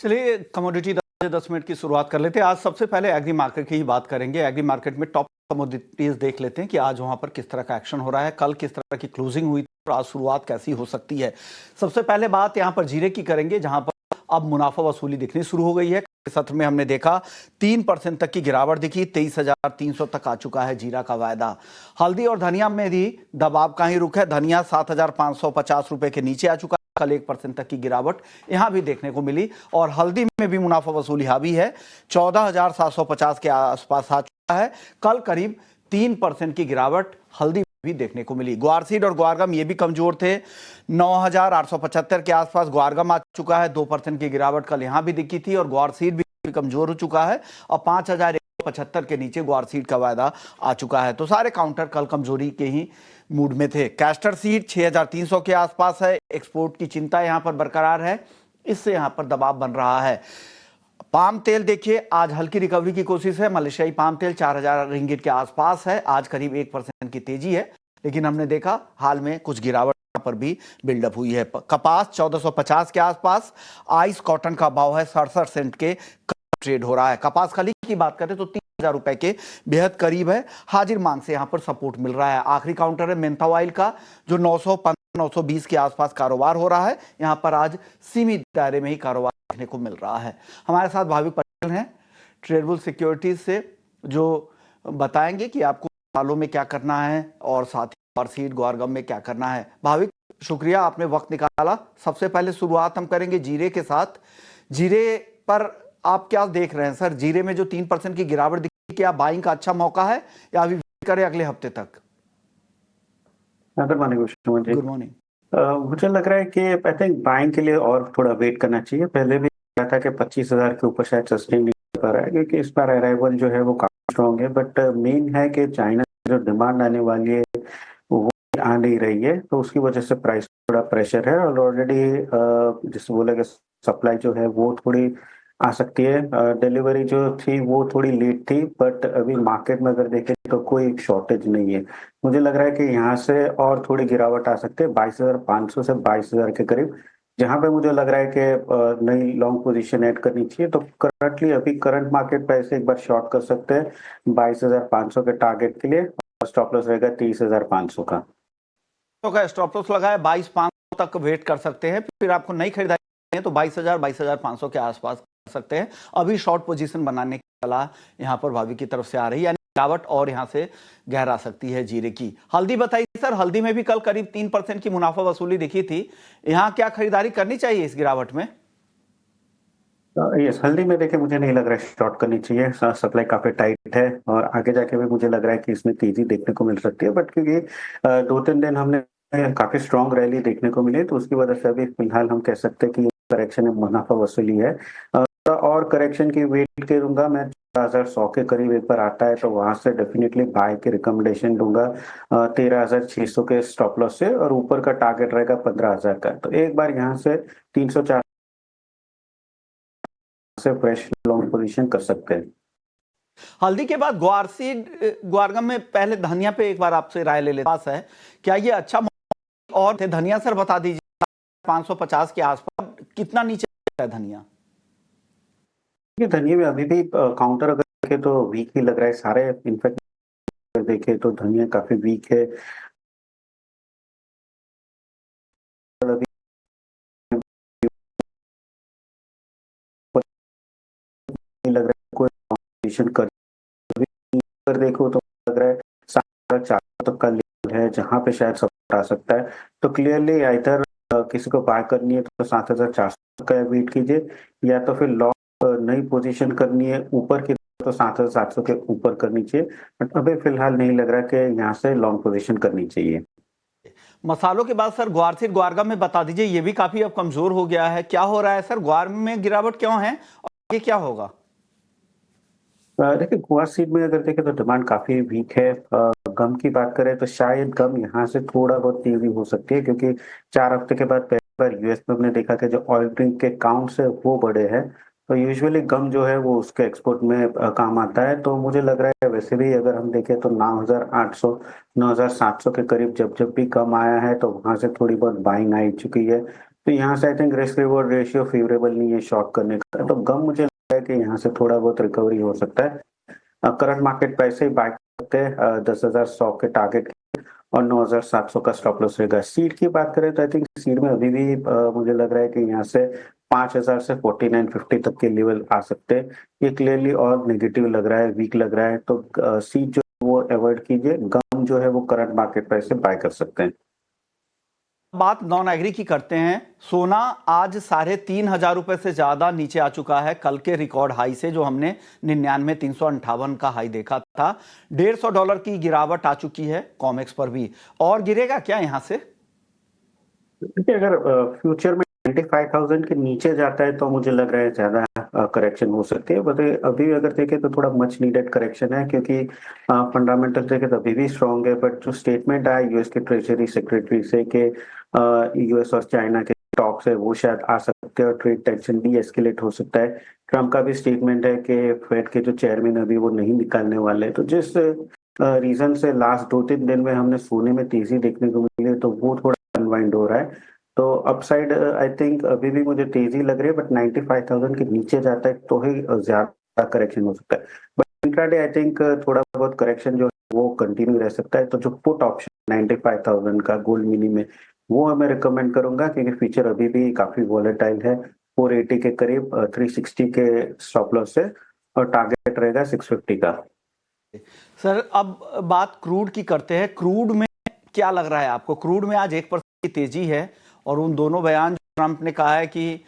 चलिए commodity 10 minute की शुरुआत कर लेते हैं। आज सबसे पहले एग्री मार्केट की ही बात करेंगे। एग्री मार्केट में टॉप कमोडिटीज देख लेते हैं कि आज वहां पर किस तरह का एक्शन हो रहा है, कल किस तरह की क्लोजिंग हुई और आज शुरुआत कैसी हो सकती है। सबसे पहले बात यहां पर जीरे की करेंगे, जहां पर अब मुनाफा वसूली दिखनी शुरू हो गई है। सत्र में हमने देखा 3% तक की गिरावट दिखी, 23,300 तक आ चुका है जीरा का वायदा। हल्दी और धनिया में भी दबाव का ही रुख है। धनिया 7,550 रुपए के नीचे आ चुका है, कल 1% तक की गिरावट यहां भी देखने को मिली। और हल्दी में भी मुनाफा वसूली हावी है, 14,750 के आसपास आ चुका है, कल करीब 3% की गिरावट हल्दी भी देखने को मिली। ग्वारसीड और ग्वारगम ये भी कमजोर थे, 9,875 के आसपास ग्वारगम आ चुका है, 2% की गिरावट कल यहां भी दिखी थी और ग्वारसीड भी कमजोर हो चुका है और 5,175 के नीचे ग्वारसीड का वायदा आ चुका है। तो सारे काउंटर कल कमजोरी के ही मूड में थे। कैस्टर सीड 6,300 के आसपास है, एक्सपोर्ट की चिंता यहां पर बरकरार है, इससे यहां पर दबाव बन रहा है। पाम तेल देखिए, आज हल्की रिकवरी की कोशिश है। मलेशियाई पाम तेल 4,000 रिंगिट के आसपास है, आज करीब 1% की तेजी है, लेकिन हमने देखा हाल में कुछ गिरावट पर भी बिल्डअप हुई है। कपास 1450 के आसपास, आइस कॉटन का भाव है 67 सेंट के ट्रेड हो रहा है। कपास खली की बात करें तो 3,000 रुपए के बेहद करीब है, हाजिर मांग से यहां पर सपोर्ट मिल रहा है। आखिरी काउंटर है मेंथा ऑयल का, जो 915-920 के आसपास कारोबार हो रहा है, यहां पर आज सीमित दायरे में ही कारोबार देखने को मिल रहा है। हमारे साथ भाविक पटेल हैं ट्रेडबुल सिक्योरिटीज से, जो बताएंगे कि आपको सालों में क्या करना है और साथ ही सीड ग्वारगम में क्या करना है। भाविक, शुक्रिया आपने वक्त निकाला। सबसे पहले शुरुआत हम करेंगे जीरे के साथ। जीरे पर आप क्या देख रहे हैं सर? जीरे में जो 3% की गिरावट दिखी, क्या बाइंग का अच्छा मौका है या अभी वेट करें अगले हफ्ते तक? Good morning. Good morning. मुझे लग रहा है कि आई थिंक बाइंग के लिए और थोड़ा वेट करना चाहिए। पहले भी कहा था कि 25,000 के ऊपर शायद सस्टेन नहीं कर पा रहा है, क्योंकि इस बार अराइवल जो है वो काफी स्ट्रॉन्ग है। बट मेन है कि चाइना जो डिमांड आने वाली है वो आ नहीं रही है, तो उसकी वजह से प्राइस थोड़ा प्रेशर है। और ऑलरेडी जिससे बोला कि सप्लाई जो है वो थोड़ी आ सकती है। डिलीवरी जो थी वो थोड़ी लेट थी, बट अभी मार्केट में अगर देखें तो कोई शॉर्टेज नहीं है। मुझे लग रहा है कि यहाँ से और थोड़ी गिरावट आ सकती है 22,500 से 22,000 के करीब, जहां पे मुझे लग रहा है कि नई लॉन्ग पोजीशन ऐड करनी चाहिए। तो करंटली अभी करंट मार्केट प्राइस से एक बार शॉर्ट कर सकते हैं 22,500 के टारगेट के लिए, और स्टॉप लॉस रहेगा 23,500 का। तो स्टॉप लॉस लगाए 22,500 तक वेट कर सकते हैं, फिर आपको नई खरीदारी है तो 22,000 22,500 के आसपास कर सकते हैं। अभी शॉर्ट पोजीशन बनाने की सलाह यहां पर भावी की तरफ से आ रही है, यानी गिरावट और यहां से गहरा सकती है जीरे की। हल्दी बताइए सर, हल्दी में भी कल करीब 3% की मुनाफा वसूली दिखी थी, यहां क्या खरीदारी करनी चाहिए इस गिरावट में? यस, हल्दी में देखिए मुझे नहीं लग रहा है शॉर्ट करनी चाहिए। सप्लाई काफी टाइट है और आगे जाके भी मुझे लग रहा है कि इसमें तेजी देखने को मिल सकती है। बट क्योंकि 2-3 दिन हमने काफी स्ट्रॉन्ग रैली देखने को मिली, तो उसकी वजह से अभी फिलहाल हम कह सकते हैं कि करेक्शन है, मुनाफा वसूली है। और करेक्शन की वेट करूंगा मैं, 14,100 के करीब एक बार आता है तो वहां से डेफिनेटली बाय की रिकमेंडेशन दूंगा 13,600 के स्टॉप लॉस से, और ऊपर का टारगेट रहेगा 15,000 का। तो एक बार यहाँ से 304 से फ्रेश लॉन्ग पोजीशन कर सकते हैं। हल्दी के बाद ग्वारसीड ग्वारगम में पहले धनिया पे एक बार आपसे राय ले लेते है, क्या ये अच्छा और थे धनिया सर बता दीजिए, 550 के आसपास कितना नीचे है धनिया? ये धनिया में अभी भी काउंटर अगर देखें तो वीक ही लग रहा है सारे। इनफैक्ट देखें तो धनिया काफी वीक है। अभी लग रहा है कोई पोजीशन कर देखो तो लग रहा है 7,400 तक का लेवल है जहां पे शायद सपोर्ट आ सकता है। तो क्लियरली इधर किसी को बाय करनी है तो 7,400 का वेट कीजिए, या तो फिर लॉन्ग नई पोजीशन करनी है ऊपर की तो 7,700 के ऊपर करनी चाहिए। बट अभी फिलहाल नहीं लग रहा कि यहाँ से लॉन्ग पोजीशन करनी चाहिए। मसालों के बाद सर ग्वारसीड ग्वारगम में बता दीजिए, ये भी काफी अब कमजोर हो गया है, क्या हो रहा है सर? ग्वार में गिरावट क्यों है और ये क्या होगा? देखिए गोवा सीड में अगर देखें तो डिमांड काफी वीक है। गम की बात करें तो शायद गम यहाँ से थोड़ा बहुत तेजी हो सकती है, क्योंकि 4 हफ्ते के बाद पहली बार यूएस में हमने देखा कि जो ऑयल ड्रिंक के काउंट्स है वो बढ़े हैं। तो यूजुअली गम जो है वो उसके एक्सपोर्ट में काम आता है। तो मुझे लग रहा है वैसे भी अगर हम देखें तो 9,800 9,700 के करीब जब जब भी गम आया है तो वहां से थोड़ी बहुत बाइंग आ चुकी है। तो यहाँ से I think risk reward ratio favourable नहीं है शॉर्ट करने का, तो गम मुझे लगता है कि यहाँ से थोड़ा बहुत रिकवरी हो सकता है। करंट मार्केट प्राइस से बाय करते हैं 10,100 के टारगेट और 9,700 का स्टॉप लॉस रहेगा। सीड की बात करें तो आई थिंक सीड में अभी भी मुझे लग रहा है कि यहाँ से 5,000 से 4950 तक के लेवल आ सकते हैं। ये क्लियरली और नेगेटिव लग रहा है, वीक लग रहा है, तो सीड जो वो अवॉइड कीजिए। गम जो है वो करंट मार्केट प्राइस से बाय कर सकते हैं। बात नॉन एग्री की करते हैं। सोना आज 3,500 रुपए से ज्यादा नीचे आ चुका है कल के रिकॉर्ड हाई से, जो हमने 99,358 का हाई देखा था। $150 की गिरावट आ चुकी है कॉमेक्स पर भी, और गिरेगा क्या यहां से? देखिए, अगर फ्यूचर में 95,000 के नीचे जाता है तो मुझे लग रहा है ज्यादा करेक्शन हो सकती है, बट अभी अगर देखें तो थोड़ा मच नीडेड करेक्शन है, क्योंकि फंडामेंटल देखें तो अभी भी स्ट्रांग है। बट जो स्टेटमेंट आया यूएस के ट्रेजरी सेक्रेटरी से कि यूएस और चाइना के टॉक्स है वो शायद आ सकते हैं और ट्रेड टेंशन भी एस्केलेट हो सकता है। ट्रम्प का भी स्टेटमेंट है कि फेड के जो चेयरमैन अभी वो नहीं निकालने वाले, तो जिस रीजन से लास्ट 2-3 दिन में हमने सोने में तेजी देखने को मिली, तो वो थोड़ा अनवाइंड हो रहा है। तो अपसाइड आई थिंक अभी भी मुझे तेजी लग रही है, बट 95,000 के नीचे जाता है तो ही ज्यादा करेक्शन हो सकता है। बट इंट्राडे आई थिंक थोड़ा बहुत करेक्शन जो है वो कंटिन्यू रह सकता है। तो जो पुट ऑप्शन 95,000 का गोल्ड मिनी में, वो मैं रिकमेंड करूंगा, क्योंकि फ्यूचर अभी भी काफी वॉलेटाइल है। 480 के करीब 360 के स्टॉप लॉस है और टारगेट रहेगा 650 का। सर, अब बात क्रूड की करते हैं। क्रूड में क्या लग रहा है आपको? क्रूड में आज 1% की तेजी है, और उन दोनों बयान जो ट्रंप ने कहा है कि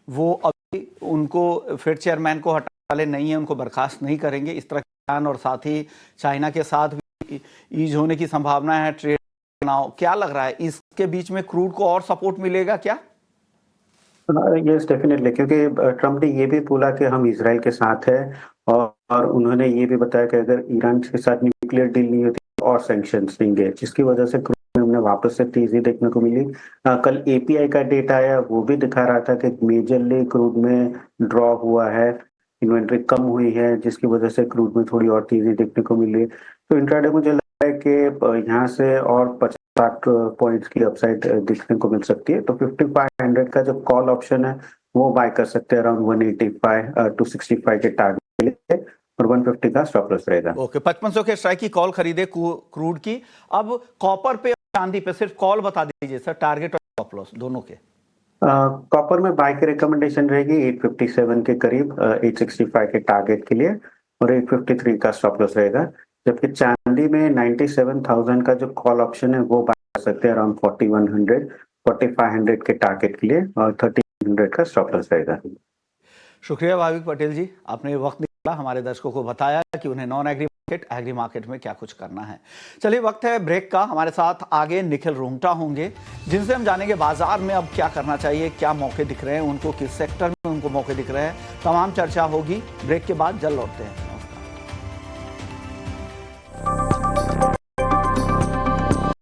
वो अभी उनको फेड चेयरमैन को हटाने नहीं है, उनको बर्खास्त नहीं करेंगे, इस तरह के बयान, और साथ ही चाइना के साथ भी ईज होने की संभावना है, ट्रेड तनाव, क्या लग रहा है इसके बीच में क्रूड को और सपोर्ट मिलेगा क्या? यस डेफिनेटली, क्योंकि ट्रम्प ने ये भी बोला कि हम इजराइल के साथ है, और उन्होंने ये भी बताया कि अगर ईरान के साथ न्यूक्लियर डील नहीं होती तो और सैंक्शंस देंगे, जिसकी वजह से क्रूड में हमने वापस से तेजी देखने को मिली। कल एपीआई का डेटा आया, वो भी दिखा रहा था कि मेजरली क्रूड में ड्रॉ हुआ है, इन्वेंट्री कम हुई है, जिसकी वजह से क्रूड में थोड़ी और तेजी देखने को मिली। तो इंट्राडे मुझे लगता है कि यहाँ से और 50-60 पॉइंट्स की अपसाइड देखने को मिल सकती है। तो 5500 का जो कॉल ऑप्शन है वो बाय कर सकते हैं अराउंड 185 टू 65 के टारगेट के लिए, और 150 का स्टॉप लॉस रहेगा। ओके, 5500 के स्ट्राइक की कॉल खरीदे क्रूड की। अब कॉपर पे और चांदी पे सिर्फ कॉल बता दीजिए सर, टारगेट और स्टॉप लॉस दोनों के। कॉपर में बाय की रिकमेंडेशन रहेगी 857 के करीब, 865 के टारगेट के लिए, और 853 का स्टॉप लॉस रहेगा। जबकि चांदी में 97,000 का जो कॉल ऑप्शन है वो बाय कर सकते हैं अराउंड 4100, 4500 के टारगेट के लिए, और 1300 का स्टॉप लॉस रहेगा। शुक्रिया भाविक पटेल जी, आपने वक्त निकाला, हमारे दर्शकों को बताया कि उन्हें non agri market, agri market में क्या कुछ करना है। चलिए, वक्त है ब्रेक का। हमारे साथ आगे निखिल रुंगटा होंगे, जिनसे हम जानेंगे बाजार में अब क्या करना चाहिए, क्या मौके दिख रहे हैं उनको, किस सेक्टर में उनको मौके दिख रहे हैं। तमाम चर्चा होगी ब्रेक के बाद। जल्द लौटते हैं।